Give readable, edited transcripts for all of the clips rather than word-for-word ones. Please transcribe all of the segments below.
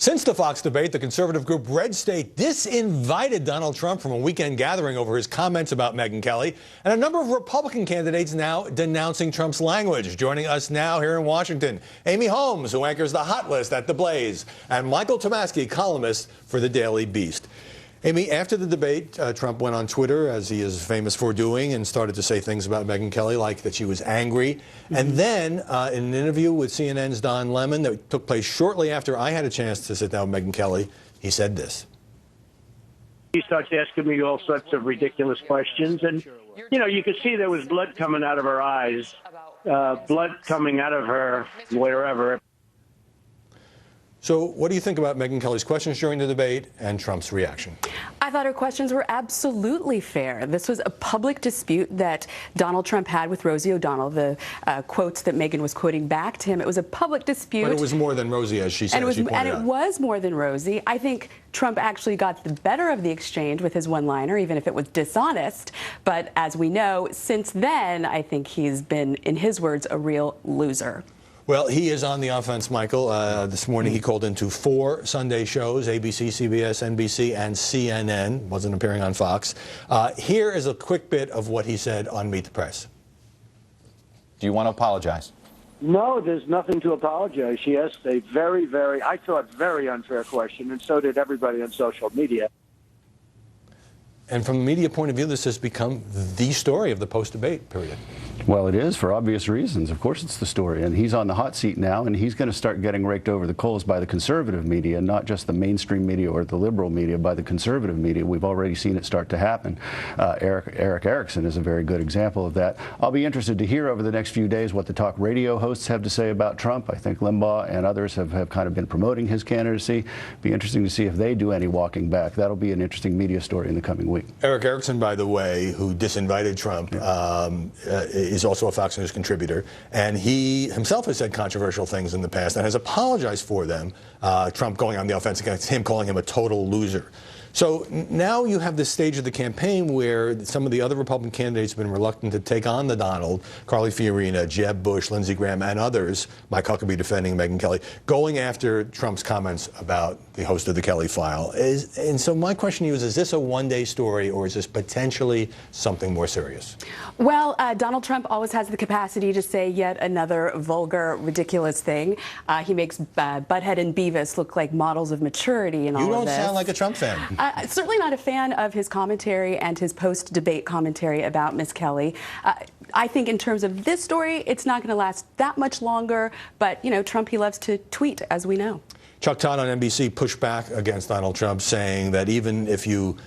Since the Fox debate, the conservative group Red State disinvited Donald Trump from a weekend gathering over his comments about Megyn Kelly, and a number of Republican candidates now denouncing Trump's language. Joining us now here in Washington, Amy Holmes, who anchors the Hot List at The Blaze, and Michael Tomasky, columnist for The Daily Beast. Amy, after the debate, Trump went on Twitter, as he is famous for doing, and started to say things about Megyn Kelly, like that she was angry. And then, in an interview with CNN's Don Lemon that took place shortly after I had a chance to sit down with Megyn Kelly, he said this. He starts asking me all sorts of ridiculous questions. And, you know, you could see there was blood coming out of her eyes, blood coming out of her wherever. So what do you think about Megyn Kelly's questions during the debate and Trump's reaction? I thought her questions were absolutely fair. This was a public dispute that Donald Trump had with Rosie O'Donnell, the quotes that Megyn was quoting back to him. It was a public dispute. But it was more than Rosie, as she said. And it was more than Rosie. I think Trump actually got the better of the exchange with his one-liner, even if it was dishonest. But as we know, since then, I think he's been, in his words, a real loser. Well, he is on the offense, Michael. This morning he called into 4 Sunday shows, ABC, CBS, NBC, and CNN. Wasn't appearing on Fox. Here is a quick bit of what he said on Meet the Press. Do you want to apologize? No, there's nothing to apologize. She asked a very, I thought, very unfair question, and so did everybody on social media. And from a media point of view, this has become the story of the post-debate period. Well, it is, for obvious reasons. Of course it's the story. And he's on the hot seat now, and he's going to start getting raked over the coals by the conservative media, not just the mainstream media or the liberal media, by the conservative media. We've already seen it start to happen. Eric Erickson is a very good example of that. I'll be interested to hear over the next few days what the talk radio hosts have to say about Trump. I think Limbaugh and others have kind of been promoting his candidacy. Be interesting to see if they do any walking back. That'll be an interesting media story in the coming week. Eric Erickson, by the way, who disinvited Trump, is also a Fox News contributor, and he himself has said controversial things in the past and has apologized for them. Trump going on the offense against him, calling him a total loser. So now you have this stage of the campaign where some of the other Republican candidates have been reluctant to take on the Donald, Carly Fiorina, Jeb Bush, Lindsey Graham, and others, Mike Huckabee defending Megyn Kelly, going after Trump's comments about the host of the Kelly File. And so my question to you is this a one-day story, or is this potentially something more serious? Well, Donald Trump always has the capacity to say yet another vulgar, ridiculous thing. He makes Butthead and Beavis look like models of maturity and all of this. You don't sound like a Trump fan. Certainly not a fan of his commentary and his post-debate commentary about Miss Kelly. I think in terms of this story, it's not going to last that much longer. But, you know, Trump, he loves to tweet, as we know. Chuck Todd on NBC pushed back against Donald Trump, saying that even if you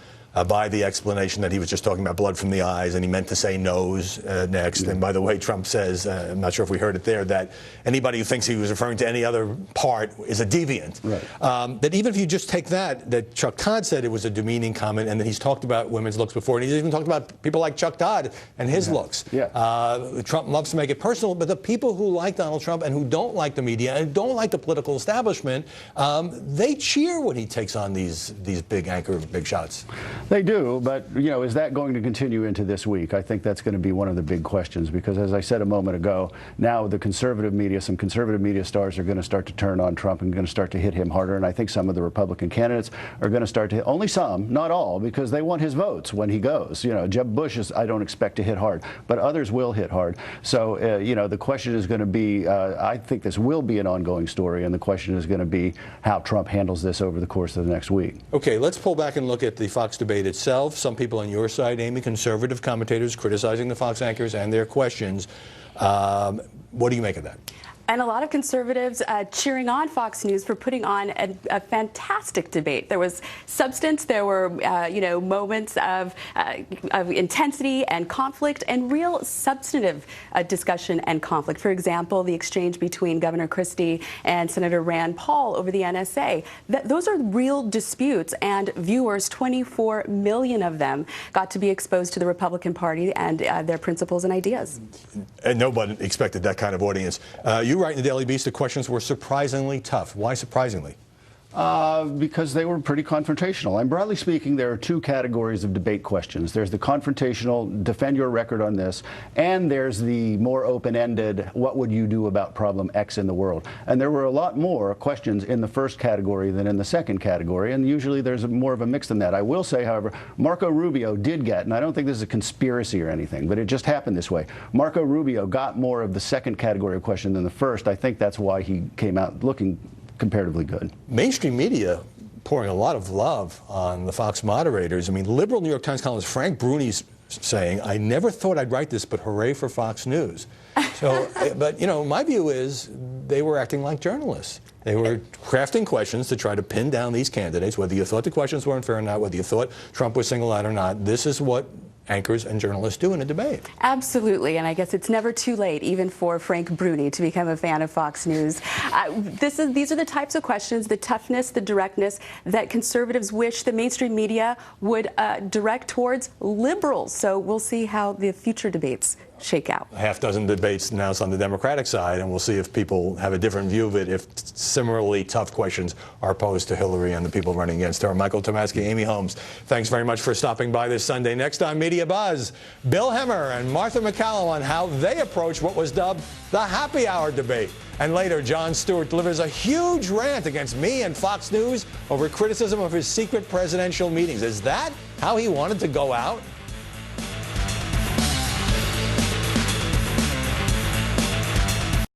by the explanation that he was just talking about blood from the eyes and he meant to say nose next. And by the way, Trump says, I'm not sure if we heard it there, that anybody who thinks he was referring to any other part is a deviant. Right. That even if you just take that Chuck Todd said it was a demeaning comment, and that he's talked about women's looks before, and he's even talked about people like Chuck Todd and his looks. Trump loves to make it personal, but the people who like Donald Trump and who don't like the media and don't like the political establishment, they cheer when he takes on these big anchor, big shots. They do, but, you know, is that going to continue into this week? I think that's going to be one of the big questions, because, as I said a moment ago, now the conservative media, some conservative media stars are going to start to turn on Trump and going to start to hit him harder, and I think some of the Republican candidates are going to start to hit, only some, not all, because they want his votes when he goes. You know, Jeb Bush is, I don't expect to hit hard, but others will hit hard. So, you know, the question is going to be, I think this will be an ongoing story, and the question is going to be how Trump handles this over the course of the next week. Okay, let's pull back and look at the Fox debate itself. Some people on your side, Amy, conservative commentators criticizing the Fox anchors and their questions. What do you make of that? And a lot of conservatives cheering on Fox News for putting on a fantastic debate. There was substance. There were, you know, moments of intensity and conflict and real substantive discussion and conflict. For example, the exchange between Governor Christie and Senator Rand Paul over the NSA. Those are real disputes, and viewers, 24 million of them, got to be exposed to the Republican Party and their principles and ideas. And nobody expected that kind of audience. You write in the Daily Beast the questions were surprisingly tough. Why surprisingly? Because they were pretty confrontational. And broadly speaking, there are two categories of debate questions. There's the confrontational, defend your record on this, and there's the more open-ended, what would you do about problem X in the world? And there were a lot more questions in the first category than in the second category, and usually there's more of a mix than that. I will say, however, Marco Rubio did get, and I don't think this is a conspiracy or anything, but it just happened this way. Marco Rubio got more of the second category of question than the first. I think that's why he came out looking comparatively good. Mainstream media pouring a lot of love on the Fox moderators. I mean, liberal New York Times columnist Frank Bruni's saying, I never thought I'd write this, but hooray for Fox News. So, but, you know, my view is they were acting like journalists. They were crafting questions to try to pin down these candidates, whether you thought the questions were unfair or not, whether you thought Trump was singled out or not. This is what anchors and journalists do in a debate. Absolutely, and I guess it's never too late, even for Frank Bruni, to become a fan of Fox News. These are the types of questions, the toughness, the directness, that conservatives wish the mainstream media would direct towards liberals. So we'll see how the future debates shake out. A half dozen debates announced on the Democratic side, and we'll see if people have a different view of it if similarly tough questions are posed to Hillary and the people running against her. Michael Tomasky, Amy Holmes, thanks very much for stopping by this Sunday. Next on Media Buzz, Bill Hemmer and Martha MacCallum on how they approach what was dubbed the happy hour debate. And later, Jon Stewart delivers a huge rant against me and Fox News over criticism of his secret presidential meetings. Is that how he wanted to go out?